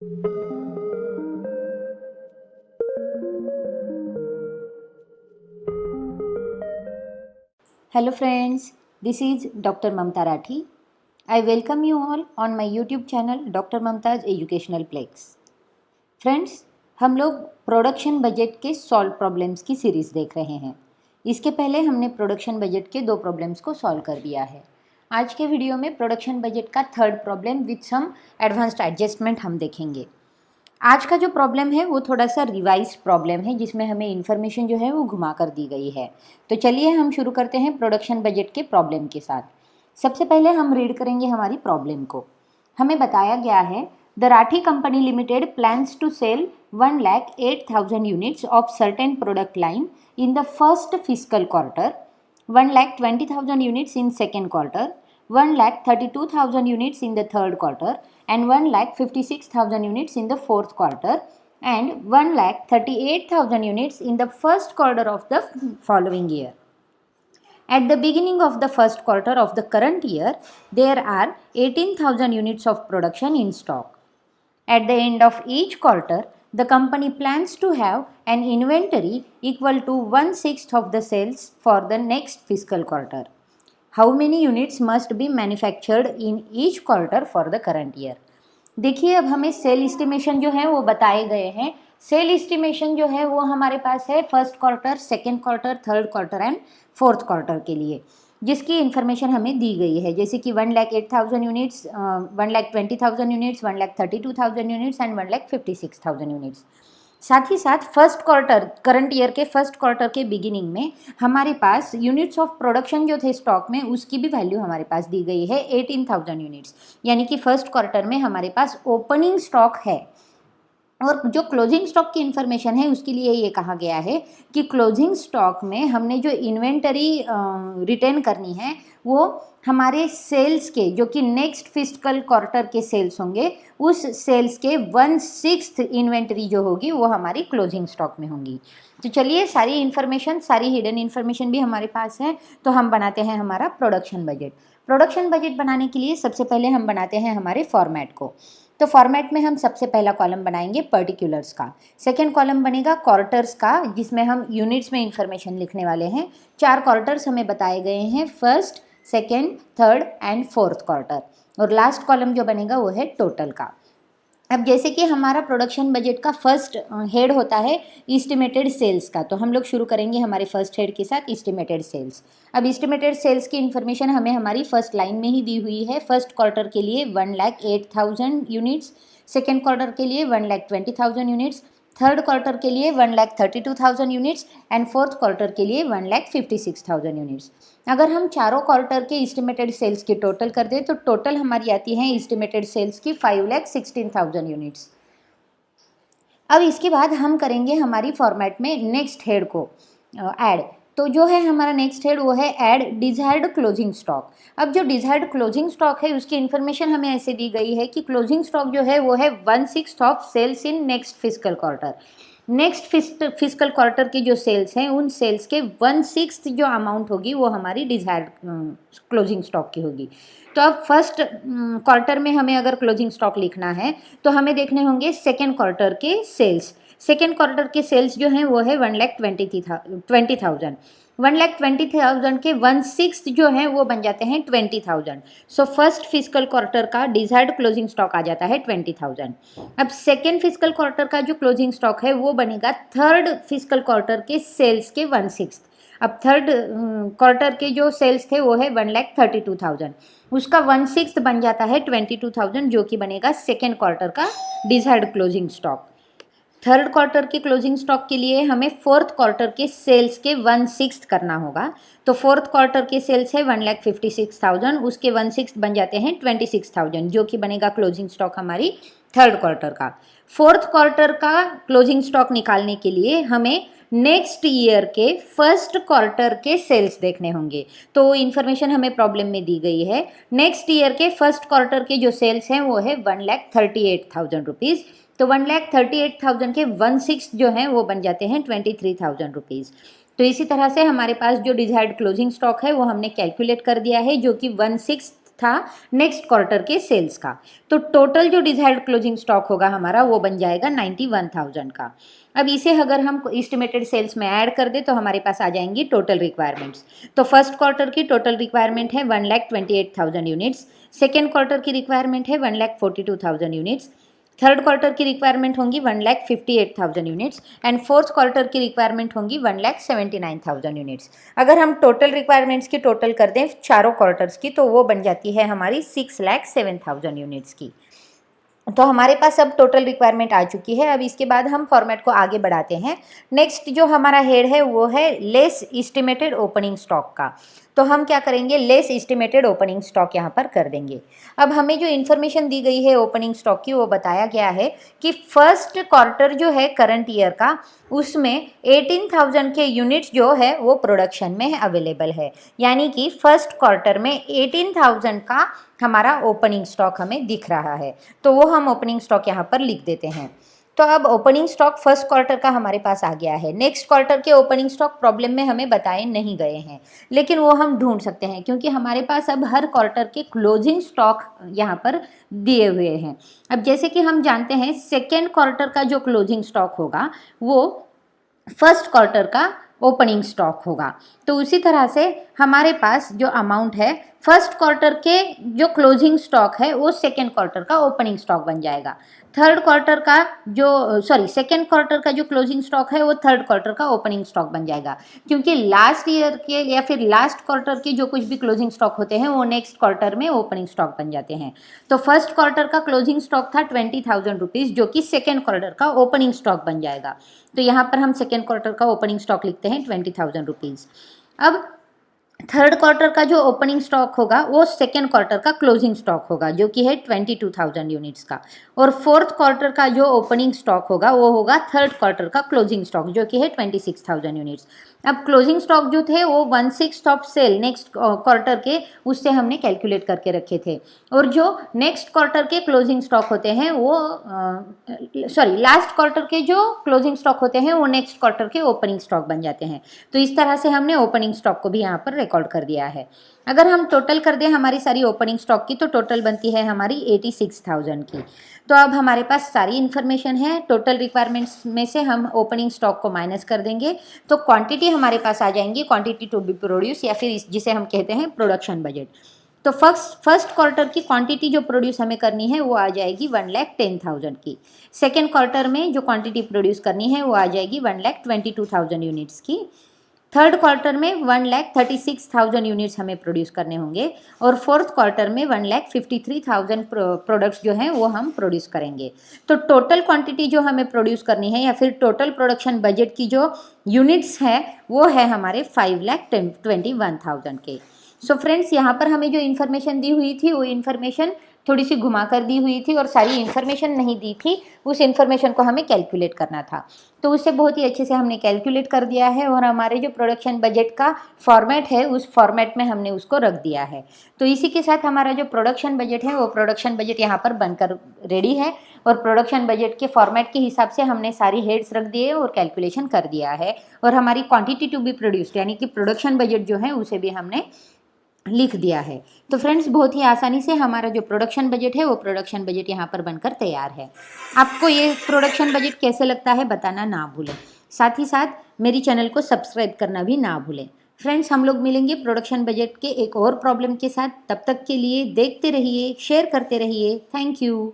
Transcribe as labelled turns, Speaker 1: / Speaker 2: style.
Speaker 1: Hello friends, this is Dr. Mamta Rathi. I welcome you all on my YouTube channel Dr. Mamta's Educational Plex. Friends, हम लोग production budget के solve problems की series देख रहे हैं। इसके पहले हमने प्रोडक्शन बजट के 2 प्रॉब्लम्स को सॉल्व कर दिया है। आज के वीडियो में प्रोडक्शन बजट का 3rd problem with some advanced adjustment हम देखेंगे। आज का जो प्रॉब्लम है वो थोड़ा सा रिवाइज प्रॉब्लम है, जिसमें हमें इन्फॉर्मेशन जो है वो घुमा कर दी गई है। तो चलिए हम शुरू करते हैं प्रोडक्शन बजट के प्रॉब्लम के साथ। सबसे पहले हम रीड करेंगे हमारी प्रॉब्लम को। हमें बताया गया है the Rathi company limited plans to sell 1,08,000 units of certain product line in the first physical quarter, 1,20,000 units in second quarter, 1,32,000 units in the third quarter and 1,56,000 units in the fourth quarter and 1,38,000 units in the first quarter of the following year. At the beginning of the first quarter of the current year, there are 18,000 units of production in stock. At the end of each quarter, the company plans to have an inventory equal to 1/6 of the sales for the next fiscal quarter. How many units must be manufactured in each quarter for the current year? देखिए, अब हमें cell estimation जो है वो बताए गए हैं। Cell estimation जो है वो हमारे पास है first quarter, second quarter, third quarter and fourth quarter के लिए, जिसकी इन्फॉर्मेशन हमें दी गई है, जैसे कि 1,08,000 units, 1,20,000 units, 1,32,000 units and 1,56,000 units. साथ ही साथ फर्स्ट क्वार्टर, करंट ईयर के फर्स्ट क्वार्टर के बिगिनिंग में हमारे पास यूनिट्स ऑफ प्रोडक्शन जो थे स्टॉक में, उसकी भी वैल्यू हमारे पास दी गई है 18,000 यूनिट्स, यानी कि फर्स्ट क्वार्टर में हमारे पास ओपनिंग स्टॉक है। और जो क्लोजिंग स्टॉक की इन्फॉर्मेशन है उसके लिए ये कहा गया है कि क्लोजिंग स्टॉक में हमने जो इन्वेंटरी रिटेन करनी है वो हमारे सेल्स के, जो कि नेक्स्ट फिजिकल क्वार्टर के सेल्स होंगे, उस सेल्स के 1/6 इन्वेंटरी जो होगी वो हमारी क्लोजिंग स्टॉक में होंगी। तो चलिए, सारी इन्फॉर्मेशन, सारी हिडन इन्फॉर्मेशन भी हमारे पास है, तो हम बनाते हैं हमारा प्रोडक्शन बजट। प्रोडक्शन बजट बनाने के लिए सबसे पहले हम बनाते हैं हमारे फॉर्मेट को। तो फॉर्मेट में हम सबसे पहला कॉलम बनाएंगे पर्टिकुलर्स का, सेकेंड कॉलम बनेगा क्वार्टर्स का, जिसमें हम यूनिट्स में इंफॉर्मेशन लिखने वाले हैं। 4 क्वार्टर्स हमें बताए गए हैं, first, second, third and fourth quarter. और लास्ट कॉलम जो बनेगा वो है टोटल का। अब जैसे कि हमारा प्रोडक्शन बजट का फर्स्ट हेड होता है इस्टिमेटेड सेल्स का, तो हम लोग शुरू करेंगे हमारे फर्स्ट हेड के साथ, इस्टिमेटेड सेल्स। अब इस्टिमेटेड सेल्स की इन्फॉर्मेशन हमें हमारी फर्स्ट लाइन में ही दी हुई है। फर्स्ट क्वार्टर के लिए 1,08,000 यूनिट्स, सेकेंड क्वार्टर के लिए 1,20,000 यूनिट्स, थर्ड क्वार्टर के लिए 1,32,000 यूनिट्स एंड फोर्थ क्वार्टर के लिए 1,56,000 यूनिट्स। अगर हम चारों क्वार्टर के इस्टिमेटेड सेल्स की टोटल कर दें तो टोटल हमारी आती है इस्टिमेटेड सेल्स की 5,16,000 यूनिट्स। अब इसके बाद हम करेंगे हमारी फॉर्मेट में नेक्स्ट हेड को ऐड। तो जो है हमारा नेक्स्ट हेड वो है ऐड डिजायर्ड क्लोजिंग स्टॉक। अब जो डिजायर्ड क्लोजिंग स्टॉक है उसकी इन्फॉर्मेशन हमें ऐसे दी गई है कि क्लोजिंग स्टॉक जो है वो है 1/6 of sales in next physical quarter. Next physical quarter के जो सेल्स हैं उन सेल्स के 1/6 जो अमाउंट होगी वो हमारी डिजायर्ड क्लोजिंग स्टॉक की होगी। तो अब फर्स्ट क्वार्टर में हमें अगर क्लोजिंग स्टॉक लिखना है तो हमें देखने होंगे सेकेंड क्वार्टर के सेल्स। सेकेंड क्वार्टर के सेल्स जो हैं वो है 1,20,000। 1,20,000 के 1/6 जो हैं वो बन जाते हैं 20,000। सो फर्स्ट फिजिकल क्वार्टर का डिजायर्ड क्लोजिंग स्टॉक आ जाता है 20,000। अब सेकेंड फिजिकल क्वार्टर का जो क्लोजिंग स्टॉक है वो बनेगा थर्ड फिजिकल क्वार्टर के सेल्स के 1/6। अब थर्ड क्वार्टर के जो सेल्स थे वो है 1,32,000, उसका 1/6 बन जाता है 22,000, जो कि बनेगा सेकेंड क्वार्टर का desired closing stock. Third quarter के क्लोजिंग स्टॉक के लिए हमें फोर्थ क्वार्टर के सेल्स के 1/6 करना होगा। तो फोर्थ क्वार्टर के सेल्स है 1,56,000, उसके 1/6 बन जाते हैं 26,000, जो कि बनेगा क्लोजिंग स्टॉक हमारी थर्ड क्वार्टर का। फोर्थ क्वार्टर का क्लोजिंग स्टॉक निकालने के लिए हमें नेक्स्ट ईयर के फर्स्ट क्वार्टर के सेल्स देखने होंगे। तो इन्फॉर्मेशन हमें प्रॉब्लम में दी गई है। नेक्स्ट ईयर के फर्स्ट क्वार्टर के जो सेल्स हैं वो है 1,38,000 रुपीज़। तो 1,38,000 के 1/6 जो हैं वो बन जाते हैं 23,000 रुपीज़। तो इसी तरह से हमारे पास जो डिजायर्ड क्लोजिंग स्टॉक है वो हमने कैलकुलेट कर दिया है, जो कि 1/6 था नेक्स्ट क्वार्टर के सेल्स का। तो टोटल जो डिजायर्ड क्लोजिंग स्टॉक होगा हमारा वो बन जाएगा 91,000 का। अब इसे अगर हम एस्टिमेटेड सेल्स में ऐड कर दें तो हमारे पास आ जाएंगी टोटल रिक्वायरमेंट्स। तो फर्स्ट क्वार्टर की टोटल रिक्वायरमेंट है 1,28,000 यूनिट्स, सेकेंड क्वार्टर की रिक्वायरमेंट है 1,42,000 यूनिट्स, थर्ड क्वार्टर की रिक्वायरमेंट होंगी 1,58,000 यूनिट्स एंड फोर्थ क्वार्टर की रिक्वायरमेंट होंगी 1,79,000 यूनिट्स। अगर हम टोटल रिक्वायरमेंट्स की टोटल कर दें चारों क्वार्टर्स की तो वो बन जाती है हमारी 6,07,000 यूनिट्स की। तो हमारे पास अब टोटल रिक्वायरमेंट आ चुकी है। अब इसके बाद हम फॉर्मेट को आगे बढ़ाते हैं। नेक्स्ट जो हमारा हेड है वो है लेस एस्टिमेटेड ओपनिंग स्टॉक का। तो हम क्या करेंगे, लेस एस्टिमेटेड ओपनिंग स्टॉक यहाँ पर कर देंगे। अब हमें जो इन्फॉर्मेशन दी गई है ओपनिंग स्टॉक की वो बताया गया है कि फर्स्ट क्वार्टर जो है करंट ईयर का उसमें 18,000 के यूनिट्स जो है वो प्रोडक्शन में अवेलेबल है, यानी कि फर्स्ट क्वार्टर में 18,000 का हमारा ओपनिंग स्टॉक हमें दिख रहा है। तो वो हम ओपनिंग स्टॉक यहाँ पर लिख देते हैं। तो अब ओपनिंग स्टॉक फर्स्ट क्वार्टर का हमारे पास आ गया है। नेक्स्ट क्वार्टर के ओपनिंग स्टॉक प्रॉब्लम में हमें बताए नहीं गए हैं, लेकिन वो हम ढूंढ सकते हैं क्योंकि हमारे पास अब हर क्वार्टर के क्लोजिंग स्टॉक यहाँ पर दिए हुए हैं। अब जैसे कि हम जानते हैं सेकेंड क्वार्टर का जो क्लोजिंग स्टॉक होगा वो फर्स्ट क्वार्टर का ओपनिंग स्टॉक होगा। तो उसी तरह से हमारे पास जो अमाउंट है फर्स्ट क्वार्टर के जो क्लोजिंग स्टॉक है वो सेकेंड क्वार्टर का ओपनिंग स्टॉक बन जाएगा। थर्ड क्वार्टर का जो सेकेंड क्वार्टर का जो क्लोजिंग स्टॉक है वो थर्ड क्वार्टर का ओपनिंग स्टॉक बन जाएगा, क्योंकि लास्ट ईयर के या फिर लास्ट क्वार्टर के जो कुछ भी क्लोजिंग स्टॉक होते हैं वो नेक्स्ट क्वार्टर में ओपनिंग स्टॉक बन जाते हैं। तो फर्स्ट क्वार्टर का क्लोजिंग स्टॉक था 20,000 रुपीज़, जो कि सेकेंड क्वार्टर का ओपनिंग स्टॉक बन जाएगा। तो यहाँ पर हम सेकेंड क्वार्टर का ओपनिंग स्टॉक लिखते हैं 20,000 रुपीज़। अब थर्ड क्वार्टर का जो ओपनिंग स्टॉक होगा वो सेकेंड क्वार्टर का क्लोजिंग स्टॉक होगा, जो कि है 22,000 यूनिट्स का। और फोर्थ क्वार्टर का जो ओपनिंग स्टॉक होगा वो होगा थर्ड क्वार्टर का क्लोजिंग स्टॉक, जो कि है 26,000 यूनिट्स। अब क्लोजिंग स्टॉक जो थे वो 1/6 ऑफ सेल नेक्स्ट क्वार्टर के उससे हमने कैलकुलेट करके रखे थे। और जो नेक्स्ट क्वार्टर के क्लोजिंग स्टॉक होते हैं वो लास्ट क्वार्टर के जो क्लोजिंग स्टॉक होते हैं वो नेक्स्ट क्वार्टर के ओपनिंग स्टॉक बन जाते हैं। तो इस तरह से हमने ओपनिंग स्टॉक को भी यहाँ पर रिकॉर्ड कर दिया है। अगर हम टोटल कर दें हमारी सारी ओपनिंग स्टॉक की तो टोटल बनती है हमारी 86,000 की। तो अब हमारे पास सारी इन्फॉर्मेशन है। टोटल रिक्वायरमेंट्स में से हम ओपनिंग स्टॉक को माइनस कर देंगे तो क्वांटिटी हमारे पास आ जाएंगी, क्वांटिटी टू बी प्रोड्यूस या फिर जिसे हम कहते हैं प्रोडक्शन बजट। तो फर्स्ट क्वार्टर की क्वांटिटी जो प्रोड्यूस हमें करनी है वो आ जाएगी 1,10,000 की। सेकेंड क्वार्टर में जो क्वांटिटी प्रोड्यूस करनी है वो आ जाएगी 1,22,000 यूनिट्स की। थर्ड क्वार्टर में 1,36,000 यूनिट्स हमें प्रोड्यूस करने होंगे और फोर्थ क्वार्टर में 1,53,000 प्रोडक्ट्स जो हैं वो हम प्रोड्यूस करेंगे। तो टोटल क्वांटिटी जो हमें प्रोड्यूस करनी है या फिर टोटल प्रोडक्शन बजट की जो यूनिट्स है वो है हमारे 5,21,000 के। सो फ्रेंड्स, यहाँ पर हमें जो इन्फॉर्मेशन दी हुई थी वो इन्फॉर्मेशन थोड़ी सी घुमा कर दी हुई थी और सारी इन्फॉर्मेशन नहीं दी थी। उस इन्फॉर्मेशन को हमें कैलकुलेट करना था, तो उससे बहुत ही अच्छे से हमने कैलकुलेट कर दिया है और हमारे जो प्रोडक्शन बजट का फॉर्मेट है उस फॉर्मेट में हमने उसको रख दिया है। तो इसी के साथ हमारा जो प्रोडक्शन बजट है वो प्रोडक्शन बजट यहाँ पर बनकर रेडी है और प्रोडक्शन बजट के फॉर्मेट के हिसाब से हमने सारी हेड्स रख दिए और कैलकुलेशन कर दिया है और हमारी क्वान्टिटी टू बी प्रोड्यूस्ड यानी कि प्रोडक्शन बजट जो है उसे भी हमने लिख दिया है। तो फ्रेंड्स, बहुत ही आसानी से हमारा जो प्रोडक्शन बजट है वो प्रोडक्शन बजट यहाँ पर बनकर तैयार है। आपको ये प्रोडक्शन बजट कैसे लगता है बताना ना भूलें, साथ ही साथ मेरी चैनल को सब्सक्राइब करना भी ना भूलें। फ्रेंड्स, हम लोग मिलेंगे प्रोडक्शन बजट के एक और प्रॉब्लम के साथ। तब तक के लिए देखते रहिए, शेयर करते रहिए। Thank you.